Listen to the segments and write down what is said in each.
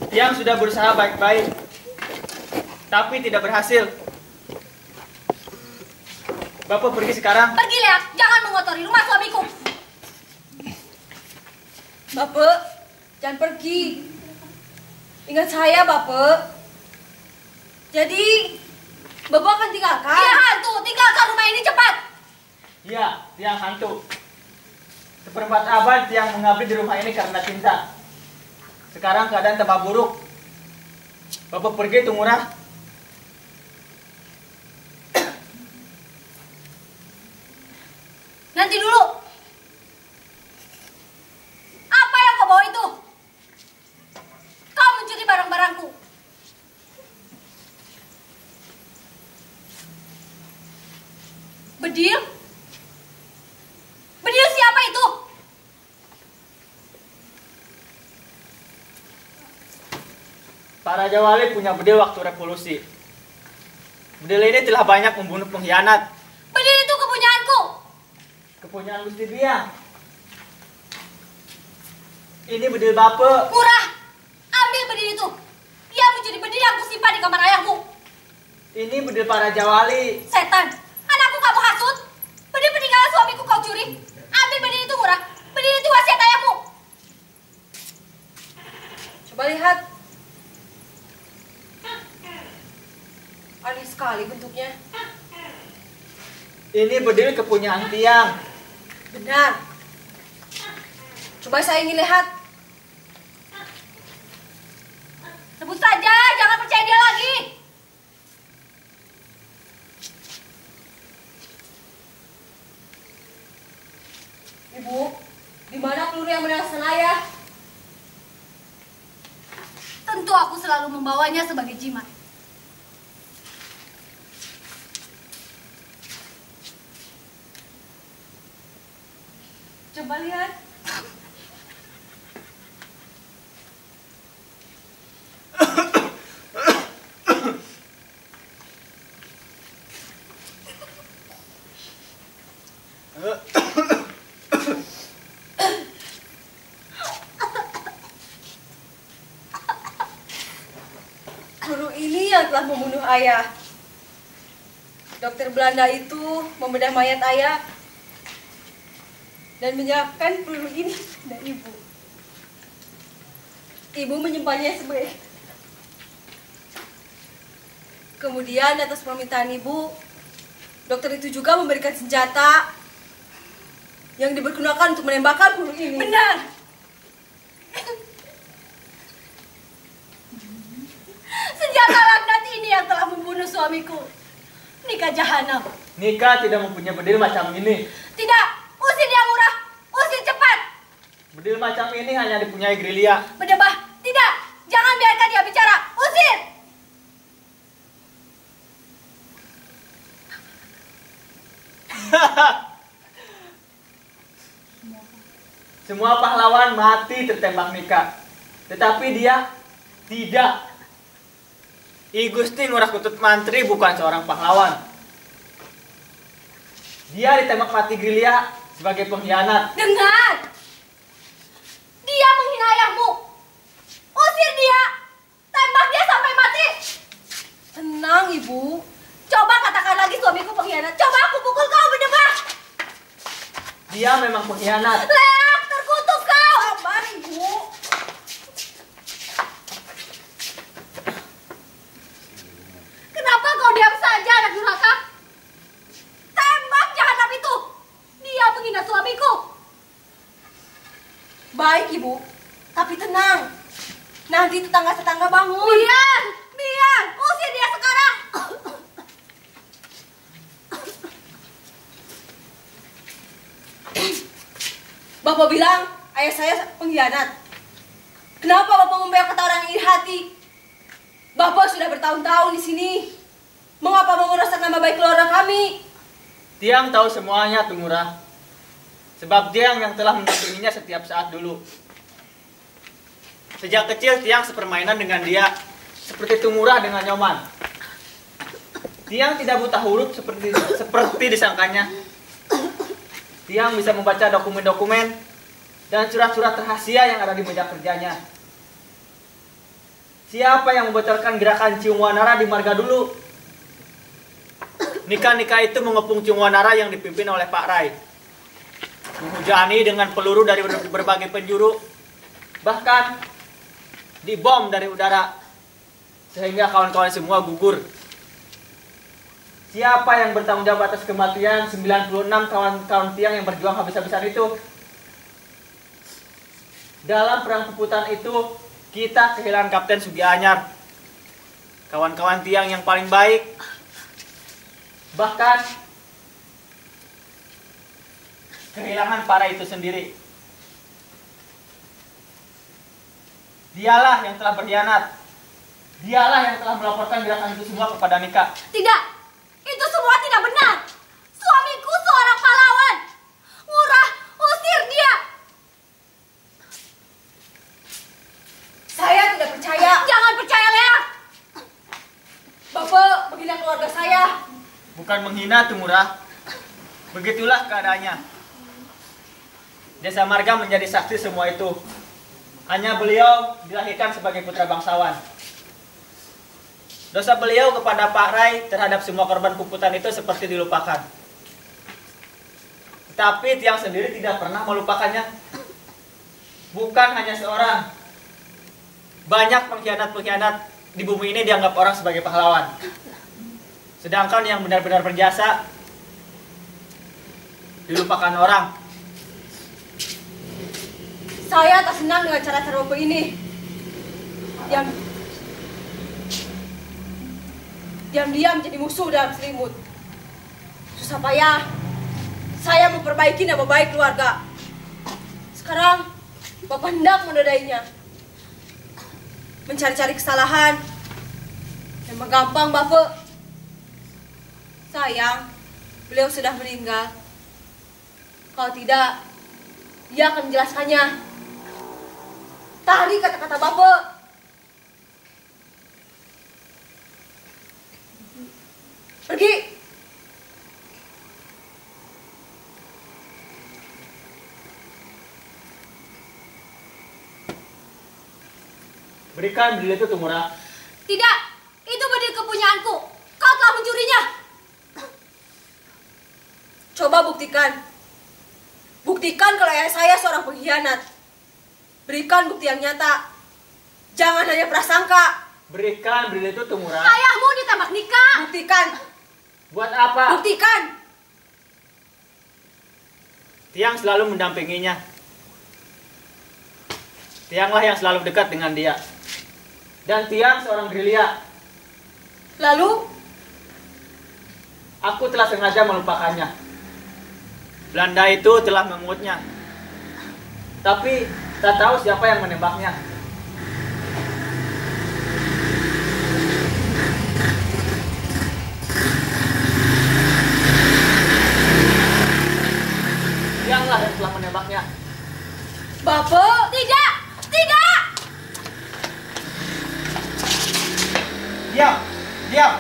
Tiang sudah berusaha baik-baik, tapi tidak berhasil. Bapak pergi sekarang. Pergi, Leak. Jangan mengotori rumah suamiku. Bapak, jangan pergi. Ingat saya, Bapak. Jadi, Bapak akan tinggalkan? Iya, hantu. Tinggalkan rumah ini cepat. Iya, Tiang hantu. Seperempat abad Tiang mengabdi di rumah ini karena cinta. Sekarang keadaan tambah buruk. Bapak pergi, Tumurah. Nanti dulu. Apa yang kau bawa itu? Kau mencuri barang-barangku. Bedil? Bedil siapa itu? Para Jawali punya bedil waktu revolusi. Bedil ini telah banyak membunuh pengkhianat. Bedil itu kepunyaanku. Kepunyaan Gusti Biang. Ini bedil Bapak. Murah. Ambil bedil itu. Ia mencuri bedil yang kusimpan di kamar ayahmu. Ini bedil para Jawali. Setan. Anakku kamu hasut. Bedil peninggalan suamiku kau curi. Ambil bedil itu, Murah. Bedil itu wasiat ayahmu. Coba lihat. Aneh sekali bentuknya. Ini bedil kepunyaan Tiang. Benar. Coba saya ingin lihat. Sebut saja, jangan percaya dia lagi. Ibu, di mana peluru yang menewaskan ayah? Tentu aku selalu membawanya sebagai jimat. Coba lihat. Guru ini yang telah membunuh ayah. Dokter Belanda itu membedah mayat ayah dan menyerahkan peluru ini pada ibu. Ibu menyimpannya sebagai. Kemudian atas permintaan ibu, dokter itu juga memberikan senjata yang dipergunakan untuk menembakkan peluru ini. Benar. Senjata laknat ini yang telah membunuh suamiku. Nika Jahanam. Nika tidak mempunyai bedil macam ini. Tidak, usir dia, Murah. Usir cepat. Bedil macam ini hanya dipunyai Grilia. Berdebah. Tidak, jangan biarkan dia bicara. Usir. Semua pahlawan mati tertembak Nika. Tetapi dia tidak. I Gusti Ngurah Kutut Mantri bukan seorang pahlawan. Dia ditembak mati Grilia sebagai pengkhianat. Dengar. Dia menghina ayahmu. Usir dia. Tembak dia sampai mati. Tenang, Ibu. Coba katakan lagi suamiku pengkhianat. Coba aku pukul kau, berdebah. Dia memang pengkhianat. Leak, terkutuk kau. Sabar, Ibu. Kenapa kau diam saja, anak durhaka? Tembak jahanam itu. Dia menghina suamiku. Baik, Ibu. Tapi tenang. Nanti tetangga-tetangga bangun. Biar, biar. Usir dia sekarang. Bapak bilang ayah saya pengkhianat. Kenapa Bapak membayar kata orang yang iri hati? Bapak sudah bertahun-tahun di sini. Mengapa mau merusak nama baik keluarga kami? Tiang tahu semuanya, Tumurah. Sebab Tiang yang telah mendampinginya setiap saat dulu. Sejak kecil Tiang sepermainan dengan dia, seperti Tumurah dengan Nyoman. Tiang tidak buta huruf seperti disangkanya. Tiang bisa membaca dokumen-dokumen dan surat-surat rahasia yang ada di meja kerjanya. Siapa yang membatalkan gerakan Ciung Wanara di marga dulu? Nika-nika itu mengepung Ciung Wanara yang dipimpin oleh Pak Rai. Menghujani dengan peluru dari berbagai penjuru. Bahkan dibom dari udara. Sehingga kawan-kawan semua gugur. Siapa yang bertanggung jawab atas kematian 96 kawan-kawan tiang yang berjuang habis-habisan itu? Dalam perang puputan itu, kita kehilangan Kapten Sugi Anyar, kawan-kawan tiang yang paling baik. Bahkan kehilangan para itu sendiri. Dialah yang telah berkhianat. Dialah yang telah melaporkan gerakan itu semua kepada Nika. Tidak, itu semua tidak benar. Suamiku seorang pahlawan. Ngurah, usir dia. Saya tidak percaya. Jangan percaya, Lea. Bapak menghina keluarga saya. Bukan menghina, Tumurah. Begitulah keadaannya. Jasa Marga menjadi saksi semua itu. Hanya beliau dilahirkan sebagai putra bangsawan. Dosa beliau kepada Pak Rai terhadap semua korban puputan itu seperti dilupakan. Tetapi tiang sendiri tidak pernah melupakannya. Bukan hanya seorang. Banyak pengkhianat-pengkhianat di bumi ini dianggap orang sebagai pahlawan. Sedangkan yang benar-benar berjasa dilupakan orang. Saya tak senang dengan cara Bapak ini. Diam-diam jadi musuh dalam selimut. Susah payah saya memperbaiki nama baik keluarga. Sekarang Bapak hendak menodainya, mencari-cari kesalahan. Memang gampang, Bapak. Sayang, beliau sudah meninggal. Kalau tidak, dia akan menjelaskannya. Tarik kata-kata Bapak. Pergi. Berikan bedil itu, Tumurah. Tidak, itu bedil kepunyaanku. Kau telah mencurinya. Coba buktikan. Buktikan kalau ayah saya seorang pengkhianat. Berikan bukti yang nyata. Jangan hanya prasangka. Berikan bedil itu, Tumurah. Ayahmu ditembak nikah. Buktikan. Buat apa? Buktikan. Tiang selalu mendampinginya. Tianglah yang selalu dekat dengan dia. Dan Tiang seorang gerilya. Lalu, Aku telah sengaja melupakannya. Belanda itu telah mengungutnya. Tapi tak tahu siapa yang menembaknya. Tianglah yang telah menembaknya. Bapak. Tidak, tidak. Diam, diam.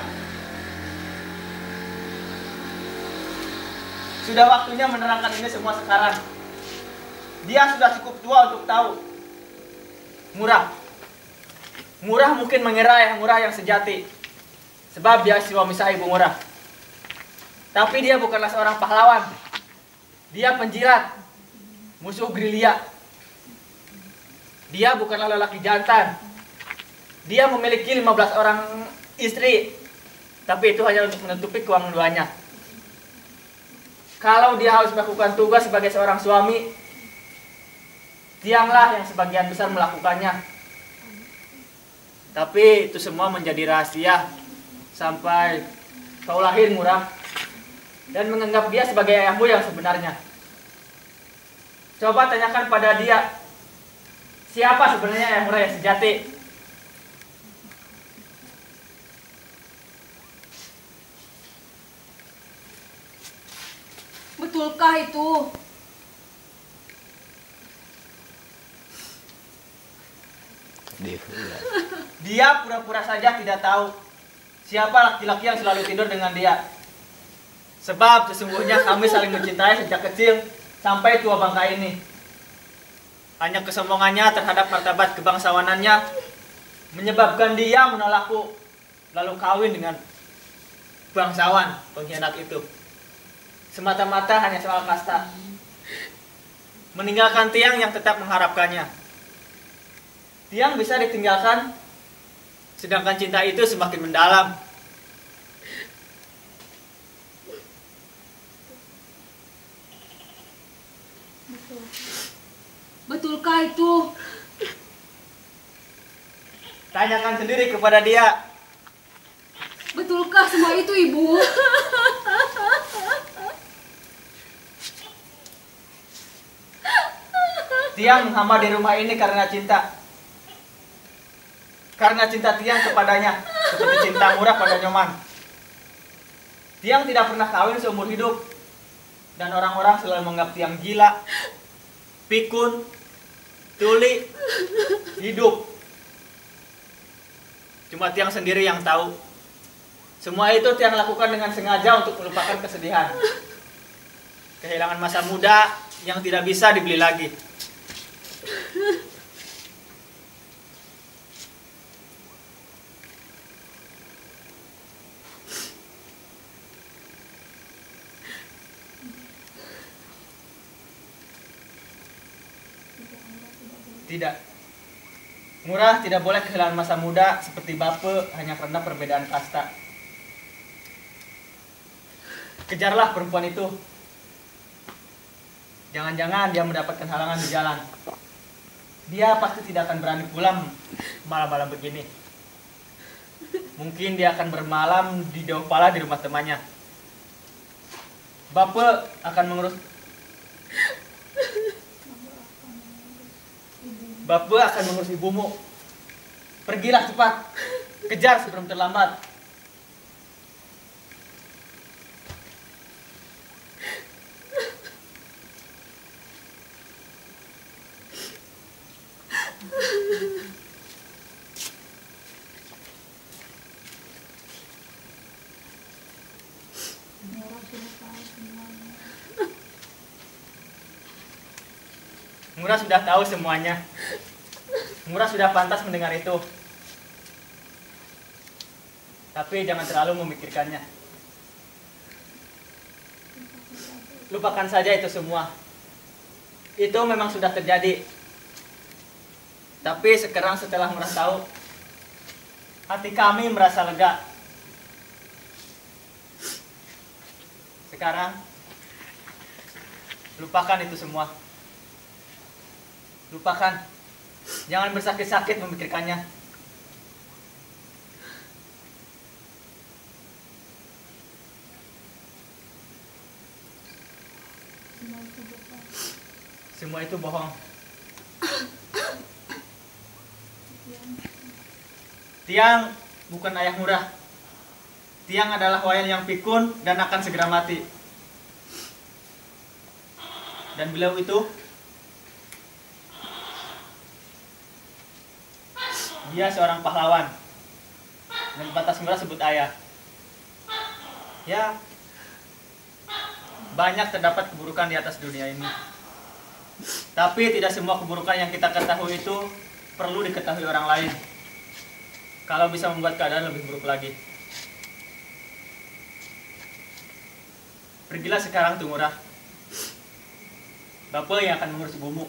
Sudah waktunya menerangkan ini semua sekarang. Dia sudah cukup tua untuk tahu. Murah mungkin mengira Ayah Murah yang sejati. Sebab dia suami sah Ibu Murah. Tapi dia bukanlah seorang pahlawan. Dia penjilat. Musuh gerilya. Dia bukanlah lelaki jantan. Dia memiliki 15 orang istri. Tapi itu hanya untuk menutupi keuangan duanya. Kalau dia harus melakukan tugas sebagai seorang suami, Tianglah yang sebagian besar melakukannya. Tapi itu semua menjadi rahasia sampai kau lahir, Murah, dan menganggap dia sebagai ayahmu yang sebenarnya. Coba tanyakan pada dia, siapa sebenarnya Ayah Murah yang sejati? Betulkah itu? Dia pura-pura saja tidak tahu siapa laki-laki yang selalu tidur dengan dia. Sebab sesungguhnya kami saling mencintai sejak kecil sampai tua bangka ini. Hanya kesombongannya terhadap martabat kebangsawanannya menyebabkan dia menolakku, lalu kawin dengan bangsawan pengkhianat itu. Semata-mata hanya soal kasta. Meninggalkan Tiang yang tetap mengharapkannya. Tiang bisa ditinggalkan, sedangkan cinta itu semakin mendalam. Betulkah itu? Tanyakan sendiri kepada dia. Betulkah semua itu, Ibu? Tiang menghamba di rumah ini karena cinta. Karena cinta Tiang kepadanya, seperti cinta Ngurah pada Nyoman. Tiang tidak pernah kawin seumur hidup, dan orang-orang selalu menganggap Tiang gila, pikun, tuli, hidup. Cuma Tiang sendiri yang tahu. Semua itu Tiang lakukan dengan sengaja untuk melupakan kesedihan. Kehilangan masa muda yang tidak bisa dibeli lagi. Tidak. Ngurah tidak boleh kehilangan masa muda seperti Bape hanya karena perbedaan kasta. Kejarlah perempuan itu. Jangan-jangan dia mendapatkan halangan di jalan. Dia pasti tidak akan berani pulang malam-malam begini. Mungkin dia akan bermalam di Daun Pala di rumah temannya. Bape akan mengurus Bapak akan mengurus ibumu. Pergilah cepat. Kejar sebelum terlambat. Ngurah sudah tahu semuanya. Ngurah sudah pantas mendengar itu. Tapi jangan terlalu memikirkannya. Lupakan saja itu semua. Itu memang sudah terjadi. Tapi sekarang setelah Ngurah tahu, hati kami merasa lega. Sekarang, lupakan itu semua. Lupakan. Jangan bersakit-sakit memikirkannya. Semua itu bohong. Tiang bukan ayah Ngurah. Tiang adalah wayan yang pikun dan akan segera mati. Dan beliau itu, dia seorang pahlawan. Dan pantas Ngurah sebut ayah. Ya, banyak terdapat keburukan di atas dunia ini. Tapi tidak semua keburukan yang kita ketahui itu perlu diketahui orang lain. Kalau bisa membuat keadaan lebih buruk lagi. Pergilah sekarang tuh Ngurah. Bapak yang akan mengurus ibumu.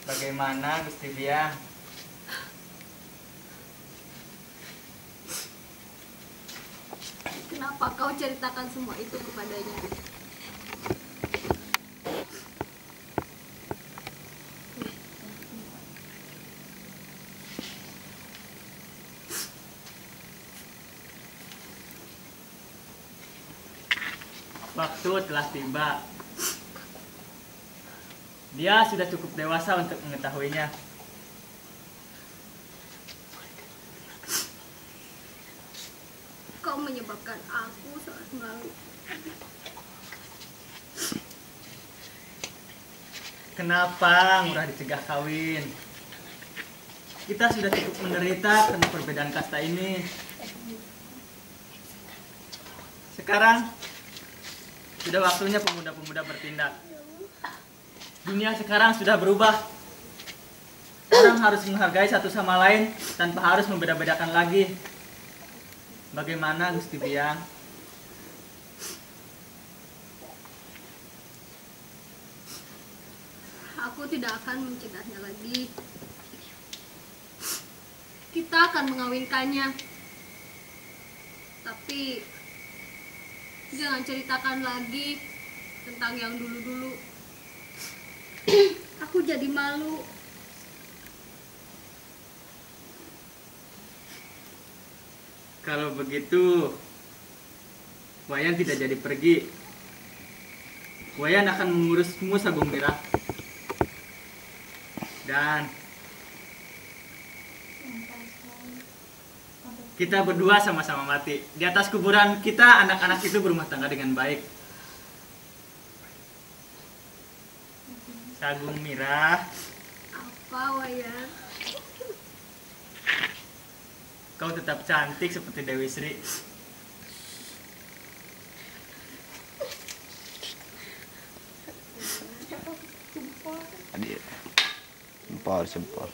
Bagaimana Gusti Biang? Kenapa kau ceritakan semua itu kepadanya? Waktu telah tiba. Dia sudah cukup dewasa untuk mengetahuinya. Kau menyebabkan aku sangat malu. Kenapa Ngurah dicegah kawin? kita sudah cukup menderita karena perbedaan kasta ini. Sekarang sudah waktunya pemuda-pemuda bertindak. Dunia sekarang sudah berubah. Orang harus menghargai satu sama lain tanpa harus membeda-bedakan lagi. Bagaimana Gusti Biang? Aku tidak akan mencegahnya lagi. Kita akan mengawinkannya. Tapi jangan ceritakan lagi tentang yang dulu-dulu. Aku jadi malu. Kalau begitu, Wayan tidak jadi pergi. Wayan akan mengurusmu, Sagung Mirah. Dan kita berdua sama-sama mati. Di atas kuburan kita, anak-anak itu berumah tangga dengan baik. Sagung Mirah, Apa, Wayan? kau tetap cantik seperti Dewi Sri. Adik. Sempor.